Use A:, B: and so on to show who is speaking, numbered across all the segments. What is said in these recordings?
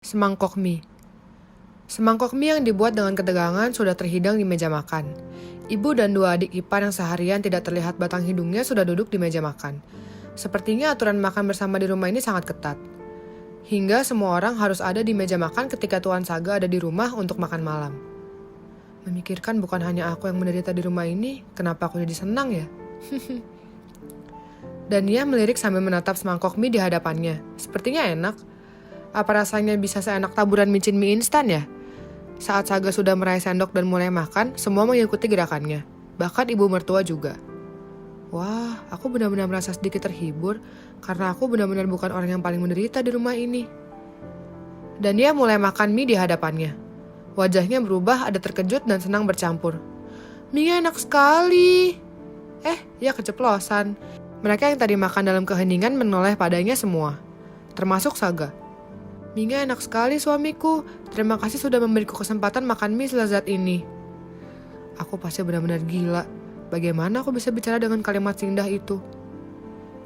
A: Semangkok mie. Semangkok mie yang dibuat dengan ketegangan sudah terhidang di meja makan. Ibu dan dua adik ipar yang seharian tidak terlihat batang hidungnya sudah duduk di meja makan. Sepertinya aturan makan bersama di rumah ini sangat ketat. Hingga semua orang harus ada di meja makan ketika Tuan Saga ada di rumah untuk makan malam. Memikirkan bukan hanya aku yang menderita di rumah ini, kenapa aku jadi senang ya? Dan ia melirik sambil menatap semangkok mie di hadapannya. Sepertinya enak. Apa rasanya bisa seenak taburan micin mie instan ya? Saat Saga sudah meraih sendok dan mulai makan, semua mengikuti gerakannya. Bahkan ibu mertua juga. Wah, aku benar-benar merasa sedikit terhibur karena aku benar-benar bukan orang yang paling menderita di rumah ini. Dan dia mulai makan mie di hadapannya. Wajahnya berubah, ada terkejut dan senang bercampur. Mie enak sekali. Ia keceplosan. Mereka yang tadi makan dalam keheningan menoleh padanya semua. Termasuk Saga. Mie enak sekali suamiku. Terima kasih sudah memberiku kesempatan makan mie selezat ini. Aku pasti benar-benar gila. Bagaimana aku bisa bicara dengan kalimat seindah itu?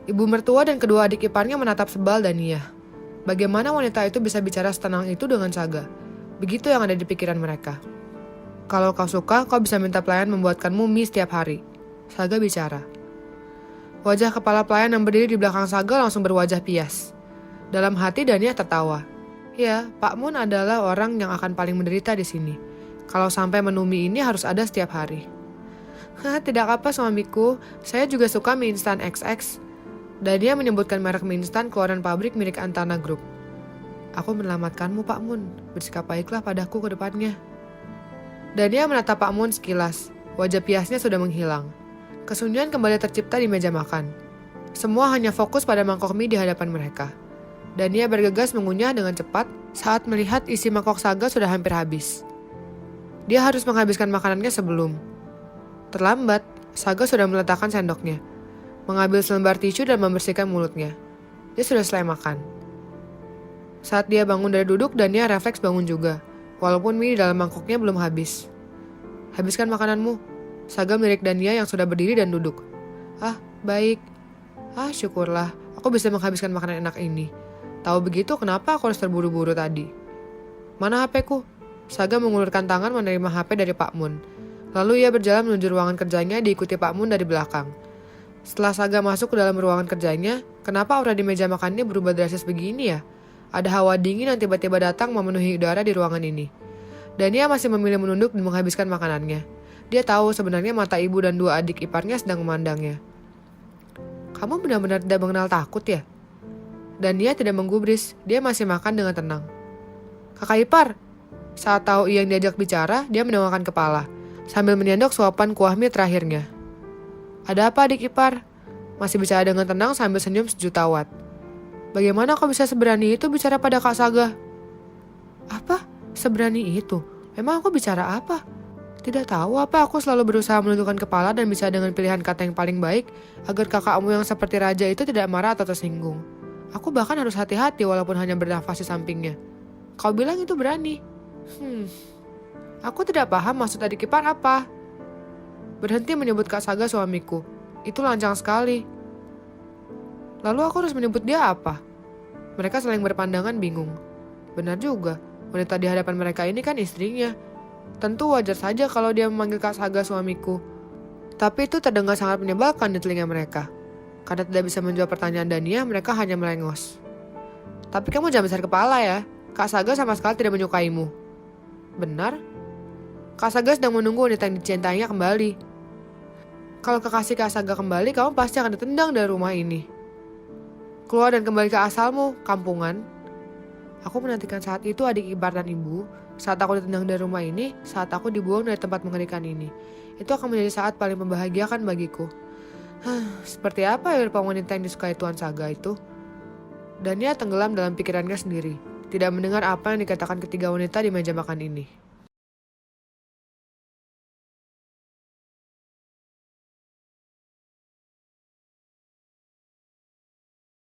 A: Ibu mertua dan kedua adik iparnya menatap sebal dan iya. Bagaimana wanita itu bisa bicara setenang itu dengan Saga? Begitu yang ada di pikiran mereka. Kalau kau suka, kau bisa minta pelayan membuatkanmu mie setiap hari. Saga bicara. Wajah kepala pelayan yang berdiri di belakang Saga langsung berwajah pias. Dalam hati Dania tertawa. Ya, Pak Mun adalah orang yang akan paling menderita di sini. Kalau sampai menu mie ini harus ada setiap hari. Tidak apa suamiku, saya juga suka mie instan XX. Dan dia menyebutkan merek mie instan keluaran pabrik milik Antana Group. Aku menyelamatkanmu Pak Mun, bersikap baiklah padaku ke depannya. Dan dia menatap Pak Mun sekilas, wajah piasnya sudah menghilang. Kesunyian kembali tercipta di meja makan. Semua hanya fokus pada mangkok mie di hadapan mereka. Dan dia bergegas mengunyah dengan cepat saat melihat isi mangkok Saga sudah hampir habis. Dia harus menghabiskan makanannya sebelum. Terlambat, Saga sudah meletakkan sendoknya, mengambil selembar tisu dan membersihkan mulutnya. Dia sudah selesai makan. Saat dia bangun dari duduk, dan dia refleks bangun juga, walaupun mie di dalam mangkoknya belum habis. Habiskan makananmu, Saga melirik Dania yang sudah berdiri dan duduk. Baik. Syukurlah, aku bisa menghabiskan makanan enak ini. Tahu begitu kenapa aku harus terburu-buru tadi? Mana HP-ku? Saga mengulurkan tangan menerima HP dari Pak Mun. Lalu ia berjalan menuju ruangan kerjanya diikuti Pak Mun dari belakang. Setelah Saga masuk ke dalam ruangan kerjanya, kenapa aura di meja makannya berubah drastis begini ya? Ada hawa dingin yang tiba-tiba datang memenuhi udara di ruangan ini. Dan ia masih memilih menunduk dan menghabiskan makanannya. Dia tahu sebenarnya mata ibu dan dua adik iparnya sedang memandangnya. Kamu benar-benar tidak mengenal takut ya? Dan dia tidak menggubris, dia masih makan dengan tenang. Kakak ipar. Saat tahu ia yang diajak bicara, dia menengokkan kepala, sambil menyendok suapan kuah mie terakhirnya. Ada apa adik ipar? Masih bicara dengan tenang sambil senyum sejuta watt. Bagaimana kau bisa seberani itu bicara pada Kak Saga? Apa? Seberani itu? Memang aku bicara apa? Tidak tahu apa aku selalu berusaha menundukkan kepala dan bicara dengan pilihan kata yang paling baik agar kakakmu yang seperti raja itu tidak marah atau tersinggung. Aku bahkan harus hati-hati walaupun hanya bernafas di sampingnya. Kau bilang itu berani. Aku tidak paham maksud adik ipar apa. Berhenti menyebut Kak Saga suamiku. Itu lancang sekali. Lalu aku harus menyebut dia apa? Mereka saling berpandangan bingung. Benar juga, wanita di hadapan mereka ini kan istrinya. Tentu wajar saja kalau dia memanggil Kak Saga suamiku. Tapi itu terdengar sangat menyebalkan di telinga mereka. Karena tidak bisa menjawab pertanyaan Dania, mereka hanya melengos. Tapi kamu jangan besar kepala ya. Kak Saga sama sekali tidak menyukaimu. Benar? Kak Saga sedang menunggu wanita yang dicintainya kembali. Kalau kekasih Kak Saga kembali, kamu pasti akan ditendang dari rumah ini. Keluar dan kembali ke asalmu, kampungan. Aku menantikan saat itu adik ipar dan ibu. Saat aku ditendang dari rumah ini, saat aku dibuang dari tempat mengerikan ini. Itu akan menjadi saat paling membahagiakan bagiku. Seperti apa ya rupa wanita yang disukai Tuan Saga itu? Dan dia tenggelam dalam pikirannya sendiri, tidak mendengar apa yang dikatakan ketiga wanita di meja makan ini.